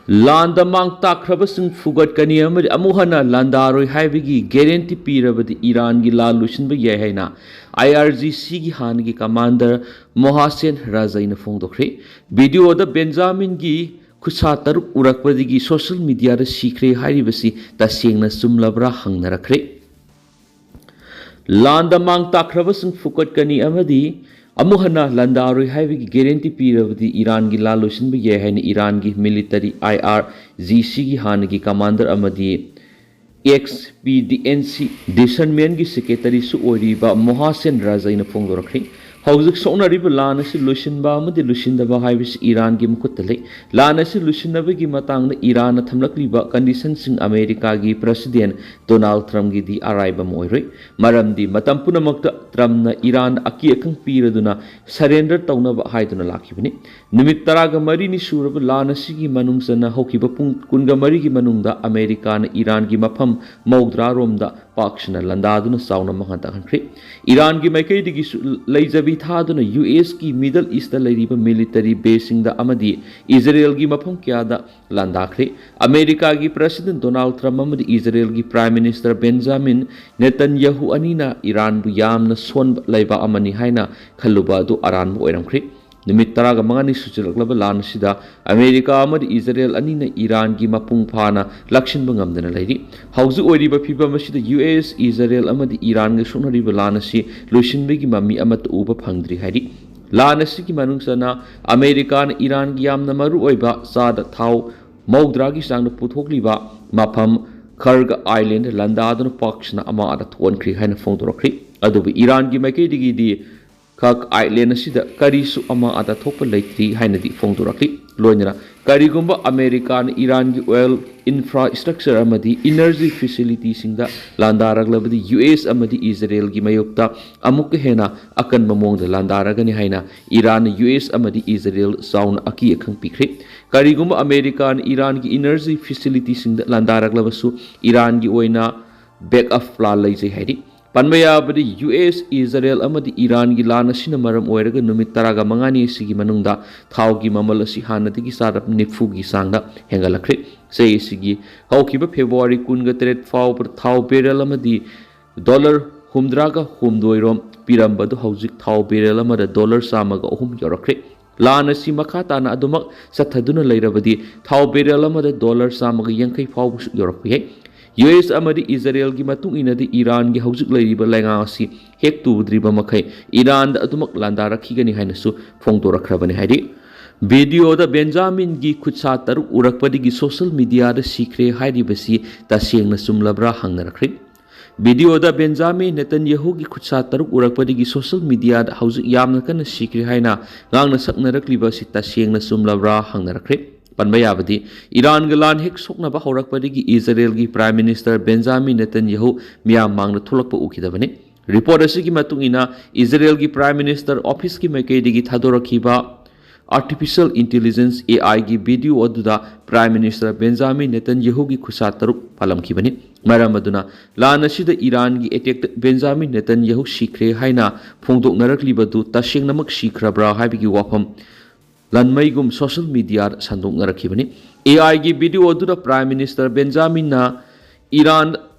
ꯂꯥꯟꯗ ꯃꯥꯡ ꯇꯥꯛꯈ꯭ꯔꯕꯁꯤꯡ ꯐꯨꯒꯠꯀꯅꯤ ꯑꯃꯗꯤ ꯑꯃꯨꯛ ꯍꯟꯅ ꯂꯥꯟꯗꯥꯔꯣꯏ ꯍꯥꯏꯕꯒꯤ ꯒꯦꯔꯦꯟꯇꯤ ꯄꯤꯔꯕꯗꯤ ꯏꯔꯥꯟꯒꯤ ꯂꯥꯟ ꯂꯣꯏꯁꯤꯟꯕ ꯌꯥꯏ ꯍꯥꯏꯅ IRGCꯒꯤ ꯍꯥꯟꯅꯒꯤ ꯀꯃꯥꯟꯗꯔ ꯃꯣꯍꯥꯁꯦꯟ ꯔꯥꯖꯩꯅ ꯐꯣꯡꯗꯣꯛꯈ꯭ꯔꯦ꯫ ꯚꯤꯗꯤꯑꯣꯗ ꯕꯦꯟꯖꯥꯃꯤꯟꯒꯤ ꯈꯨꯠꯁꯥ ꯇꯔꯨꯛ ꯎꯔꯛꯄꯗꯒꯤ ꯁꯣꯁꯤꯌꯦꯜ ꯃꯤꯗꯤꯌꯥꯗ ꯁꯤꯈ꯭ꯔꯦ ꯍꯥꯏꯔꯤꯕꯁꯤ ꯇꯁꯦꯡꯅ ꯆꯨꯝꯂꯕ꯭ꯔꯥ ꯍꯪꯅꯔꯛꯈ꯭ꯔꯦ꯫ ꯂꯥꯟꯗ ꯃꯥꯡ ꯇꯥꯛꯈ꯭ꯔꯕꯁꯤꯡ ꯐꯨꯒꯠꯀꯅꯤ ꯑꯃꯗꯤ ꯑꯃꯨꯛ ꯍꯟꯅ ꯂꯥꯟꯗꯥꯔꯣꯏ ꯍꯥꯏꯕꯒꯤ ꯒꯦꯔꯦꯟꯇꯤ ꯄꯤꯔꯕꯗꯤ ꯏꯔꯥꯟꯒꯤ ꯂꯥꯟ ꯂꯣꯏꯁꯤꯟꯕ ꯌꯥꯏ ꯍꯥꯏꯅ ꯏꯔꯥꯟꯒꯤ ꯃꯤꯂꯤꯇꯔꯤ IRGCꯒꯤ ꯍꯥꯟꯅꯒꯤ ꯀꯃꯥꯟꯗꯔ ꯑꯃꯗꯤ XPDNC ꯗꯤꯁꯟꯃꯦꯟꯒꯤ ꯁꯦꯀ꯭ꯔꯦꯇꯔꯤꯁꯨ ꯑꯣꯏꯔꯤꯕ ꯃꯣꯍꯥꯁꯦꯟ ꯔꯥꯖꯩꯅ ꯐꯣꯡꯗꯣꯔꯛꯈ꯭ꯔꯦ꯫ ꯍꯧꯖꯤꯛ ꯁꯣꯛꯅꯔꯤꯕ ꯂꯥꯟ ꯑꯁꯤ ꯂꯣꯏꯁꯤꯟꯕ ꯑꯃꯗꯤ ꯂꯣꯏꯁꯤꯟꯗꯕ ꯍꯥꯏꯕꯁꯤ ꯏꯔꯥꯟꯒꯤ ꯃꯈꯨꯠꯇ ꯂꯩ꯫ ꯂꯥꯟ ꯑꯁꯤ ꯂꯣꯏꯁꯤꯟꯅꯕꯒꯤ ꯃꯇꯥꯡꯗ ꯏꯔꯥꯟꯅ ꯊꯝꯂꯛꯂꯤꯕ ꯀꯟꯗꯤꯁꯟꯁꯤꯡ ꯑꯃꯦꯔꯤꯀꯥꯒꯤ ꯄ꯭ꯔꯦꯁꯤꯗꯦꯟꯠ ꯗꯣꯅꯥꯜꯗ ꯇ꯭ꯔꯝꯞꯒꯤꯗꯤ ꯑꯔꯥꯏꯕ ꯑꯃ ꯑꯣꯏꯔꯣꯏ꯫ ꯃꯔꯝꯗꯤ ꯃꯇꯝ ꯄꯨꯝꯅꯃꯛꯇ ꯇ꯭ꯔꯝꯞꯅ ꯏꯔꯥꯟꯗ ꯑꯀꯤ ꯑꯈꯪ ꯄꯤꯔꯗꯨꯅ ꯁꯔꯦꯟꯗꯔ ꯇꯧꯅꯕ ꯍꯥꯏꯗꯨꯅ ꯂꯥꯛꯈꯤꯕꯅꯤ꯫ ꯅꯨꯃꯤꯠ 14ꯅꯤ ꯁꯨꯔꯕ ꯂꯥꯟ ꯑꯁꯤꯒꯤ ꯃꯅꯨꯡ ꯆꯟꯅ ꯍꯧꯈꯤꯕ ꯄꯨꯡ 24ꯒꯤ ꯃꯅꯨꯡꯗ ꯑꯃꯦꯔꯤꯀꯥꯅ ꯏꯔꯥꯟꯒꯤ ꯃꯐꯝ 60ꯔꯣꯝꯗ ꯄꯥꯛ ꯁꯟꯅ ꯂꯥꯟꯗꯥꯗꯨꯅ ꯆꯥꯎꯅ ꯃꯥꯡꯍꯟ ꯇꯥꯛꯍꯟꯈ꯭ꯔꯦ꯫ ꯏꯔꯥꯟꯒꯤ ꯃꯥꯏꯀꯩꯗꯒꯤꯁꯨ ꯂꯩꯖꯕꯤ ꯊꯥꯗꯨꯅ USꯀꯤ ꯃꯤꯗꯜ ꯏꯁꯇ ꯂꯩꯔꯤꯕ ꯃꯤꯂꯤꯇꯔꯤ ꯕꯦꯁꯁꯤꯡꯗ ꯑꯃꯗꯤ ꯏꯖꯔꯦꯜꯒꯤ ꯃꯐꯝ ꯀꯌꯥꯗ ꯂꯥꯟꯗꯥꯈ꯭ꯔꯦ꯫ ꯑꯃꯦꯔꯤꯀꯥꯒꯤ ꯄ꯭ꯔꯦꯁꯤꯗꯦꯟꯠ ꯗꯣꯅꯥꯜꯗ ꯇ꯭ꯔꯝꯞ ꯑꯃꯗꯤ ꯏꯖꯔꯦꯜꯒꯤ ꯄ꯭ꯔꯥꯏꯝ ꯃꯤꯅꯤꯁꯇꯔ ꯕꯦꯟꯖꯥꯃꯤꯟ ꯅꯦꯇꯟꯌꯥꯍꯨ ꯑꯅꯤꯅ ꯏꯔꯥꯟꯕꯨ ꯌꯥꯝꯅ ꯁꯣꯟꯕ ꯂꯩꯕꯥꯛ ꯑꯃꯅꯤ ꯍꯥꯏꯅ ꯈꯜꯂꯨꯕ ꯑꯗꯨ ꯑꯔꯥꯟꯕ ꯑꯣꯏꯔꯝꯈ꯭ꯔꯦ꯫ ꯅꯨꯃꯤꯠ 15ꯅꯤ ꯁꯨꯖꯤꯜꯂꯛꯂꯕ ꯂꯥꯟ ꯑꯁꯤꯗ ꯑꯃꯦꯔꯤꯀꯥ ꯑꯃꯗꯤ ꯏꯖꯔꯦꯜ ꯑꯅꯤꯅ ꯏꯔꯥꯟꯒꯤ ꯃꯄꯨꯡ ꯐꯥꯅ ꯂꯥꯛꯁꯤꯟꯕ ꯉꯝꯗꯅ ꯂꯩꯔꯤ꯫ ꯍꯧꯖꯤꯛ ꯑꯣꯏꯔꯤꯕ ꯐꯤꯚꯝ ꯑꯁꯤꯗ US, ꯏꯖꯔꯦꯜ ꯑꯃꯗꯤ ꯏꯔꯥꯟꯒ ꯁꯣꯛꯅꯔꯤꯕ ꯂꯥꯟ ꯑꯁꯤ ꯂꯣꯏꯁꯤꯟꯕꯒꯤ ꯃꯃꯤ ꯑꯃꯠꯇ ꯎꯕ ꯐꯪꯗ꯭ꯔꯤ ꯍꯥꯏꯔꯤ꯫ ꯂꯥꯟ ꯑꯁꯤꯒꯤ ꯃꯅꯨꯡ ꯆꯟꯅ ꯑꯃꯦꯔꯤꯀꯥꯅ ꯏꯔꯥꯟꯒꯤ ꯌꯥꯝꯅ ꯃꯔꯨꯑꯣꯏꯕ ꯆꯥꯗ ꯊꯥꯎ 60ꯒꯤ ꯆꯥꯡꯗ ꯄꯨꯊꯣꯛꯂꯤꯕ ꯃꯐꯝ ꯈꯔꯒ ꯑꯥꯏꯂꯦꯟꯗ ꯂꯥꯟꯗꯥꯗꯨꯅ ꯄꯥꯛ ꯁꯟꯅ ꯑꯃꯥꯡ ꯑꯇꯥ ꯊꯣꯛꯍꯟꯈ꯭ꯔꯦ ꯍꯥꯏꯅ ꯐꯣꯡꯗꯣꯔꯛꯈ꯭ꯔꯦ꯫ ꯑꯗꯨꯕꯨ ꯏꯔꯥꯟꯒꯤ ꯃꯥꯏꯀꯩꯗꯒꯤꯗꯤ ꯈꯛ ꯑꯥꯏꯂꯦꯟ ꯑꯁꯤꯗ ꯀꯔꯤꯁꯨ ꯑꯃꯥꯡ ꯑꯇꯥ ꯊꯣꯛꯄ ꯂꯩꯇ꯭ꯔꯤ ꯍꯥꯏꯅꯗꯤ ꯐꯣꯡꯗꯣꯔꯛꯂꯤ꯫ ꯂꯣꯏꯅꯅ ꯀꯔꯤꯒꯨꯝꯕ ꯑꯃꯦꯔꯤꯀꯥꯅ ꯏꯔꯥꯟꯒꯤ ꯑꯣꯏꯜ ꯏꯟꯐ꯭ꯔꯥꯁꯇ꯭ꯔꯛꯆꯔ ꯑꯃꯗꯤ ꯏꯅꯔꯖꯤ ꯐꯦꯁꯤꯂꯤꯇꯤꯁꯤꯡꯗ ꯂꯥꯟꯗꯥꯔꯛꯂꯕꯗꯤ US ꯑꯃꯗꯤ ꯏꯖꯔꯦꯜꯒꯤ ꯃꯥꯌꯣꯛꯇ ꯑꯃꯨꯛꯀ ꯍꯦꯟꯅ ꯑꯀꯟꯕ ꯃꯑꯣꯡꯗ ꯂꯥꯟꯗꯥꯔꯒꯅꯤ ꯍꯥꯏꯅ ꯏꯔꯥꯟꯅ US ꯑꯃꯗꯤ ꯏꯖꯔꯦꯜ ꯆꯥꯎꯅ ꯑꯀꯤ ꯑꯈꯪ ꯄꯤꯈ꯭ꯔꯦ꯫ ꯀꯔꯤꯒꯨꯝꯕ ꯑꯃꯦꯔꯤꯀꯥꯅ ꯏꯔꯥꯟꯒꯤ ꯏꯅꯔꯖꯤ ꯐꯦꯁꯤꯂꯤꯇꯤꯁꯤꯡꯗ ꯂꯥꯟꯗꯥꯔꯛꯂꯕꯁꯨ ꯏꯔꯥꯟꯒꯤ ꯑꯣꯏꯅ ꯕꯦꯛꯑꯞ ꯄ꯭ꯂꯥꯟ ꯂꯩꯖꯩ ꯍꯥꯏꯔꯤ꯫ ꯄꯟꯕ ꯌꯥꯕꯗꯤ US, ꯏꯖꯔꯦꯜ ꯑꯃꯗꯤ ꯏꯔꯥꯟꯒꯤ ꯂꯥꯟ ꯑꯁꯤꯅ ꯃꯔꯝ ꯑꯣꯏꯔꯒ ꯅꯨꯃꯤꯠ 15ꯅꯤ ꯑꯁꯤꯒꯤ ꯃꯅꯨꯡꯗ ꯊꯥꯎꯒꯤ ꯃꯃꯜ ꯑꯁꯤ ꯍꯥꯟꯅꯗꯒꯤ ꯆꯥꯗ 90ꯒꯤ ꯆꯥꯡꯗ ꯍꯦꯟꯒꯠꯂꯛꯈ꯭ꯔꯦ꯫ ꯆꯍꯤ ꯑꯁꯤꯒꯤ ꯍꯧꯈꯤꯕ ꯐꯦꯕ꯭ꯔꯨꯋꯥꯔꯤ 18 ꯐꯥꯎꯕꯗ ꯊꯥꯎ ꯕꯦꯔꯦꯜ ꯑꯃꯗꯤ $63 ꯄꯤꯔꯝꯕꯗꯨ ꯍꯧꯖꯤꯛ ꯊꯥꯎ ꯕꯦꯔꯦꯜ ꯑꯃꯗ $103 ꯌꯧꯔꯛꯈ꯭ꯔꯦ꯫ ꯂꯥꯟ ꯑꯁꯤ ꯃꯈꯥ ꯇꯥꯅ ꯑꯗꯨꯃꯛ ꯆꯠꯊꯗꯨꯅ ꯂꯩꯔꯕꯗꯤ ꯊꯥꯎ ꯕꯦꯔꯦꯜ ꯑꯃꯗ $150 ꯐꯥꯎꯕꯁꯨ ꯌꯧꯔꯛꯄ ꯌꯥꯏ꯫ US ꯑꯃꯗꯤ ꯏꯖꯔꯦꯜꯒꯤ ꯃꯇꯨꯡ ꯏꯟꯅꯗꯤ ꯏꯔꯥꯟꯒꯤ ꯍꯧꯖꯤꯛ ꯂꯩꯔꯤꯕ ꯂꯩꯉꯥꯛ ꯑꯁꯤ ꯍꯦꯛ ꯇꯨꯗ꯭ꯔꯤꯕ ꯃꯈꯩ ꯏꯔꯥꯟꯗ ꯑꯗꯨꯃꯛ ꯂꯥꯟꯗꯥꯔꯛꯈꯤꯒꯅꯤ ꯍꯥꯏꯅꯁꯨ ꯐꯣꯡꯗꯣꯔꯛꯈ꯭ꯔꯕꯅꯤ ꯍꯥꯏꯔꯤ꯫ ꯚꯤꯗꯤꯑꯣꯗ ꯕꯦꯟꯖꯥꯃꯤꯟꯒꯤ ꯈꯨꯠꯁꯥ ꯇꯔꯨꯛ ꯎꯔꯛꯄꯗꯒꯤ ꯁꯣꯁꯤꯌꯦꯜ ꯃꯤꯗꯤꯌꯥꯗ ꯁꯤꯈ꯭ꯔꯦ ꯍꯥꯏꯔꯤꯕꯁꯤ ꯇꯁꯦꯡꯅ ꯆꯨꯝꯂꯕ꯭ꯔꯥ ꯍꯪꯅꯔꯛꯈ꯭ꯔꯦ꯫ ꯚꯤꯗꯤꯑꯣꯗ ꯕꯦꯟꯖꯥꯃꯤꯟ ꯅꯦꯇꯟꯌꯥꯍꯨꯒꯤ ꯈꯨꯠꯁꯥ ꯇꯔꯨꯛ ꯎꯔꯛꯄꯗꯒꯤ ꯁꯣꯁꯤꯌꯦꯜ ꯃꯤꯗꯤꯌꯥꯗ ꯍꯧꯖꯤꯛ ꯌꯥꯝꯅ ꯀꯟꯅ ꯁꯤꯈ꯭ꯔꯦ ꯍꯥꯏꯅ ꯉꯥꯡꯅ ꯁꯛꯅꯔꯛꯂꯤꯕ ꯑꯁꯤ ꯇꯁꯦꯡꯅ ꯆꯨꯝꯂꯕ꯭ꯔꯥ ꯍꯪꯅꯔꯛꯈ꯭ꯔꯦ꯫ ꯄꯟꯕ ꯌꯥꯕꯗꯤ ꯏꯔꯥꯟꯒ ꯂꯥꯟ ꯍꯦꯛ ꯁꯣꯛꯅꯕ ꯍꯧꯔꯛꯄꯗꯒꯤ ꯏꯖꯔꯦꯜꯒꯤ ꯄ꯭ꯔꯥꯏꯝ ꯃꯤꯅꯤꯁꯇꯔ ꯕꯦꯟꯖꯥꯃꯤꯟ ꯅꯦꯇꯟꯌꯥꯍꯨ ꯃꯤꯌꯥꯝ ꯃꯥꯡꯗ ꯊꯣꯛꯂꯛꯄ ꯎꯈꯤꯗꯕꯅꯤ꯫ ꯔꯤꯄꯣꯔꯠ ꯑꯁꯤꯒꯤ ꯃꯇꯨꯡ ꯏꯟꯅ ꯏꯖꯔꯦꯜꯒꯤ ꯄ꯭ꯔꯥꯏꯝ ꯃꯤꯅꯤꯁꯇꯔ ꯑꯣꯐꯤꯁꯀꯤ ꯃꯥꯏꯀꯩꯗꯒꯤ ꯊꯥꯗꯣꯔꯛꯈꯤꯕ ꯑꯥꯔꯇꯤꯐꯤꯁꯤꯌꯦꯜ ꯏꯟꯇꯦꯂꯤꯖꯦꯟꯁ AIꯒꯤ ꯚꯤꯗꯤꯑꯣ ꯑꯗꯨꯗ ꯄ꯭ꯔꯥꯏꯝ ꯃꯤꯅꯤꯁꯇꯔ ꯕꯦꯟꯖꯥꯃꯤꯟ ꯅꯦꯇꯟꯌꯥꯍꯨꯒꯤ ꯈꯨꯠꯁꯥ ꯇꯔꯨꯛ ꯄꯥꯜꯂꯝꯈꯤꯕꯅꯤ꯫ ꯃꯔꯝ ꯑꯗꯨꯅ ꯂꯥꯟ ꯑꯁꯤꯗ ꯏꯔꯥꯟꯒꯤ ꯑꯦꯇꯦꯛꯇ ꯕꯦꯟꯖꯥꯃꯤꯟ ꯅꯦꯇꯟꯌꯥꯍꯨ ꯁꯤꯈ꯭ꯔꯦ ꯍꯥꯏꯅ ꯐꯣꯡꯗꯣꯛꯅꯔꯛꯂꯤꯕꯗꯨ ꯇꯁꯦꯡꯅꯃꯛ ꯁꯤꯈ꯭ꯔꯕ꯭ꯔꯥ ꯍꯥꯏꯕꯒꯤ ꯋꯥꯐꯝ ꯂꯟꯃꯩꯒꯨꯝ ꯁꯣꯁꯤꯌꯦꯜ ꯃꯤꯗꯤꯌꯥꯗ ꯁꯟꯗꯣꯛꯅꯔꯛꯈꯤꯕꯅꯤ꯫ AIꯒꯤ ꯚꯤꯗꯤꯑꯣ ꯑꯗꯨꯗ ꯄ꯭ꯔꯥꯏꯝ ꯃꯤꯅꯤꯁꯇꯔ ꯕꯦꯟꯖꯥꯃꯤꯟꯅ ꯏꯔꯥꯟ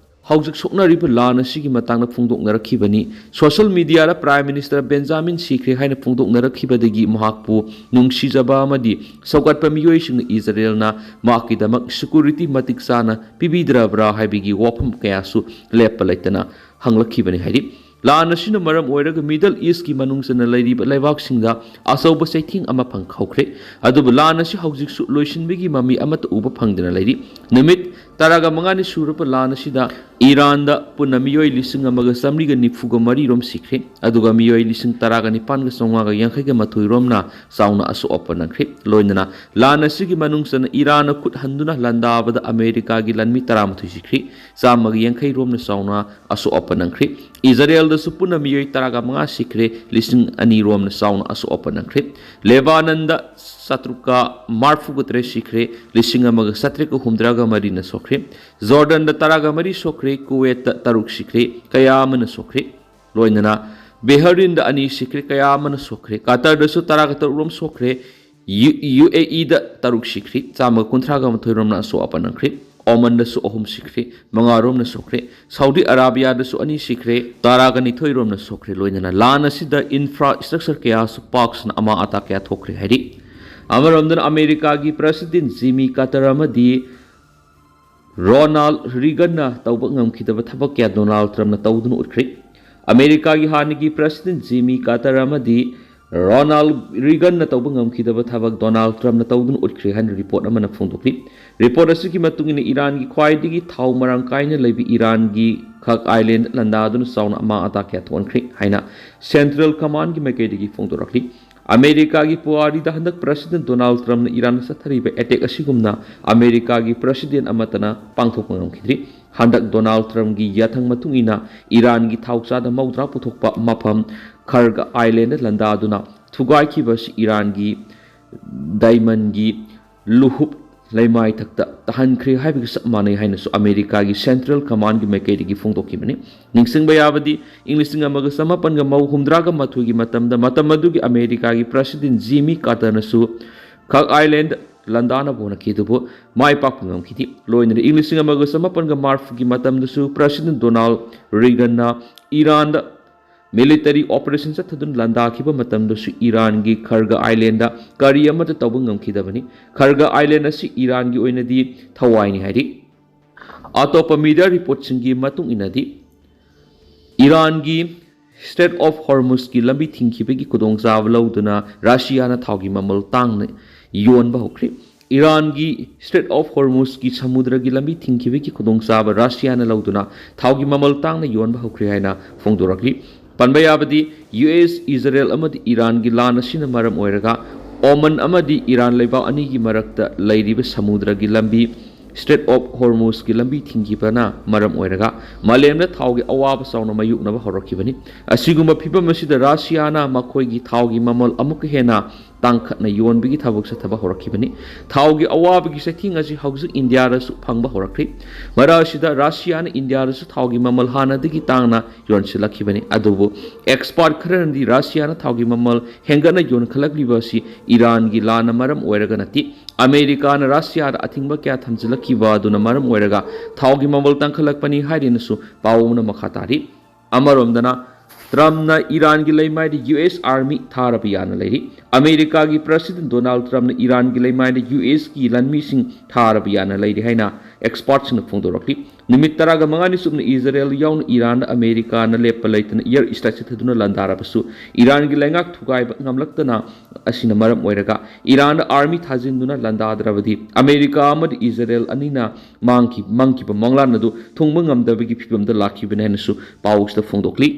ꯍꯧꯖꯤꯛ ꯁꯣꯛꯅꯔꯤꯕ ꯂꯥꯟ ꯑꯁꯤꯒꯤ ꯃꯇꯥꯡꯗ ꯐꯣꯡꯗꯣꯛꯅꯔꯛꯈꯤꯕꯅꯤ꯫ ꯁꯣꯁꯤꯌꯦꯜ ꯃꯤꯗꯤꯌꯥꯗ ꯄ꯭ꯔꯥꯏꯝ ꯃꯤꯅꯤꯁꯇꯔ ꯕꯦꯟꯖꯥꯃꯤꯟ ꯁꯤꯈ꯭ꯔꯦ ꯍꯥꯏꯅ ꯐꯣꯡꯗꯣꯛꯅꯔꯛꯈꯤꯕꯗꯒꯤ ꯃꯍꯥꯛꯄꯨ ꯅꯨꯡꯁꯤꯖꯕ ꯑꯃꯗꯤ ꯁꯧꯒꯠꯄ ꯃꯤꯑꯣꯏꯁꯤꯡꯅ ꯏꯖꯔꯦꯜꯅ ꯃꯍꯥꯛꯀꯤꯗꯃꯛ ꯁꯦꯀ꯭ꯌꯨꯔꯤꯇꯤ ꯃꯇꯤꯛ ꯆꯥꯅ ꯄꯤꯕꯤꯗ꯭ꯔꯕ꯭ꯔꯥ ꯍꯥꯏꯕꯒꯤ ꯋꯥꯐꯝ ꯀꯌꯥꯁꯨ ꯂꯦꯞꯄ ꯂꯩꯇꯅ ꯍꯪꯂꯛꯈꯤꯕꯅꯤ ꯍꯥꯏꯔꯤ꯫ ꯂꯥꯟ ꯑꯁꯤꯅ ꯃꯔꯝ ꯑꯣꯏꯔꯒ ꯃꯤꯗꯜ ꯏꯁꯀꯤ ꯃꯅꯨꯡ ꯆꯟꯅ ꯂꯩꯔꯤꯕ ꯂꯩꯕꯥꯛꯁꯤꯡꯗ ꯑꯆꯧꯕ ꯆꯩꯊꯦꯡ ꯑꯃ ꯍꯧꯈ꯭ꯔꯦ꯫ ꯑꯗꯨꯕꯨ ꯂꯥꯟ ꯑꯁꯤ ꯍꯧꯖꯤꯛꯁꯨ ꯂꯣꯏꯁꯤꯟꯕꯒꯤ ꯃꯃꯤ ꯑꯃꯠꯇ ꯎꯕ ꯐꯪꯗꯅ ꯂꯩꯔꯤ꯫ ꯅꯨꯃꯤꯠ 15ꯅꯤ ꯁꯨꯔꯕ ꯂꯥꯟ ꯑꯁꯤꯗ ꯏꯔꯥꯟꯗ ꯄꯨꯟꯅ ꯃꯤꯑꯣꯏ 1993 ꯁꯤꯈ꯭ꯔꯦ꯫ ꯑꯗꯨꯒ ꯃꯤꯑꯣꯏ 19,982 ꯔꯣꯝꯅ ꯆꯥꯎꯅ ꯑꯁꯣꯛ ꯑꯄꯟ ꯅꯪꯈ꯭ꯔꯦ꯫ ꯂꯣꯏꯅꯅ ꯂꯥꯟ ꯑꯁꯤꯒꯤ ꯃꯅꯨꯡ ꯆꯟꯅ ꯏꯔꯥꯟꯅ ꯈꯨꯠ ꯍꯟꯗꯨꯅ ꯂꯥꯟꯗꯥꯕꯗ ꯑꯃꯦꯔꯤꯀꯥꯒꯤ ꯂꯥꯟꯃꯤ 13 ꯁꯤꯈ꯭ꯔꯦ꯫ 150 ꯔꯣꯝꯅ ꯆꯥꯎꯅ ꯑꯁꯣꯛ ꯑꯄꯟ ꯅꯪꯈ꯭ꯔꯦ꯫ ꯏꯖꯔꯦꯜꯗꯁꯨ ꯄꯨꯟꯅ ꯃꯤꯑꯣꯏ 15 ꯁꯤꯈ꯭ꯔꯦ꯫ 2,000 ꯔꯣꯝꯅ ꯆꯥꯎꯅ ꯑꯁꯣꯛ ꯑꯄꯟ ꯅꯪꯈ꯭ꯔꯦ꯫ ꯂꯦꯕꯥꯅꯟꯗ 738 ꯁꯤꯈ꯭ꯔꯦ꯫ 1,763ꯅ ꯁꯣꯛꯈ꯭ꯔꯦ꯫ ꯖꯣꯔꯗꯟꯗ 13 ꯁꯣꯛꯈ꯭ꯔꯦ꯫ ꯀꯨꯋꯦꯠꯇ 6 ꯁꯤꯈ꯭ꯔꯦ꯫ ꯀꯌꯥ ꯑꯃꯅ ꯁꯣꯛꯈ꯭ꯔꯦ꯫ ꯂꯣꯏꯅꯅ ꯕꯦꯍꯔꯤꯟꯗ 2 ꯁꯤꯈ꯭ꯔꯦ꯫ ꯀꯌꯥ ꯑꯃꯅ ꯁꯣꯛꯈ꯭ꯔꯦ꯫ ꯀꯇꯔꯗꯁꯨ 13 ꯔꯣꯝ ꯁꯣꯛꯈ꯭ꯔꯦ꯫ UAE दा तरुक सिखरी चाम कुंथ्रागा मथोइरोमना सो अपनखरी ओमन दसु अहुम सिखरे मंगारोम न सोखरे सऊदी अराबिया दसु अनि सिखरे तारागा निथोइरोम न सोखरे लोइनना लान असिदा इंफ्रास्ट्रक्चर कया सु पार्क्स न अमा अता कया थोखरे हैरी अमरोमदन अमेरिका की प्रेसिडेंट जिमी कार्टर अमदी रोनाल्ड रीगन न तौब ngमखिदब थबक कया डोनाल्ड ट्रम्प न तौदुन उठ्रे अमेरिका की हानि प्रेसिडेंट जिमी कार्टर अमदी रोनाल्ड रीगन न तौब ngमखिदब थबक डोनाल्ड ट्रम्प न तौदुन उठ्रे हन रिपोर्ट अमन फोंदोखि रिपोर्ट असुकी मतुंगिन ईरान की ख्वाइदिगी थाव मरंग कायने लेबी ईरान की खक आइलैंड लंदादुन साउन अमा अता क्या थोनख्रि हाइना सेंट्रल कमांड की मैकेदिगी फोंदोरखि अमेरिका की पुआरी दा हंदक प्रेसिडेंट डोनाल्ड ट्रम्प न ईरान सथरिबे अटैक असिगुमना अमेरिका की प्रेसिडेंट अमतना पांगथोक ngमखिद्रि हंदक डोनाल्ड ट्रम्प की याथंग मतुंगिना ईरान की थाउचादा मौद्रा पुथोकपा मफम खर्ग आइलैंड लंदादुना थुगाइखिबस ईरान की डायमंड की लुहुप लेमाई तक तहनख्रे हाइबग सब माने हाइनसु अमेरिका की सेंट्रल कमांड की मैकेडी की फोंदोखिबने निंगसिंगबा याबदी इंग्लिशिंग अमग समपनग मौ हुमद्राग मथुगी मतमदा मतमदुगी अमेरिका की प्रेसिडेंट जिमी कार्टरनसु खक आइलैंड लंदाना बोनखिदुबो माय पाकंगमखिति लोइनरे इंग्लिशिंग अमग समपनग मार्फगी मतमदसु president Donald Reagan Iran military operation चथदुन लंदाखिबा मतमदसु ईरान की खर्ग आइलैंड करी अमत तौब ngमखिदबनी खर्ग आइलैंड असि ईरान की ओइनदी थवाइनी हाइरि अतोप मीडिया रिपोर्ट सिंगी मतुंग इनदी ईरान की स्टेट ऑफ हॉर्मुज की लंबी थिंखिबगी खुदोंगचाब लौदुना रशिया न थावगी ममल तांगने योनबा होख्रि ईरान की स्टेट ऑफ हॉर्मुज की समुद्र की लंबी थिंखिबगी खुदोंगचाब रशिया न लौदुना थावगी ममल तांगने योनबा होख्रि हाइना फोंदोरखरि पनबा याबदी यूएस इजराइल अमदी ईरान की लान असिना मरम ओइरगा ओमन अमदी ईरान लेबा अनि की मरक्ता लैरिबा समुद्र की लंबी स्टेट ऑफ हॉर्मुज की लंबी थिंगिबना मरम ओइरगा मालेमदा थावगी अवाब साउना मयुकनबा हरखिबनी असिगुम फिबम असिदा रशियाना मखोयगी थावगी ममल अमुक हेना तांखना योनबिगी थबक सथबा हरखिबनी थावगी अवाबगी सथिंग असि हौजिक इंडिया रसु फंगबा हरखरि मरासिदा रशियाना इंडिया रसु थावगी ममल हानादगी तांगना योनसिलखिबनी अदुबो एक्सपर्ट खरनदी रशियाना थावगी ममल हेंगना योनखलखलिबसी ईरान की लाना मरम ओइरगा नति अमेरिका न रशिया अथिंग क्या थमजिलखिबा दुना मरम ओइरगा थावगी ममल तांखलखपनी हाइरिनसु पावुना मखातारी अमरोमदना ट्रम्प ईरान की लेमाई यूएस आर्मी थारबियान लेरी अमेरिका की प्रेसिडेंट डोनाल्ड ट्रम्प ईरान की लेमाई यूएस की लनमी थारबियान लेरी है एक्सपर्ट्स फोंदोरखी निमित तराग मंगानी सुबन इजराइल याउन ईरान अमेरिका लेप लेतन एयर स्ट्राइक चथदुना लंदारबसु ईरान की लेंगाक थुगाइब ngamlakतना असिना मरम ओइरगा ईरान आर्मी थाजिन्दुना लंदाद्रबदी अमेरिका अमद इजराइल अनिना मांगकी मंगकी मंगलानदु थुंगब ngamदबगी फिबमदा लाखिबने हनसु पाउक्सदा फोंदोखली।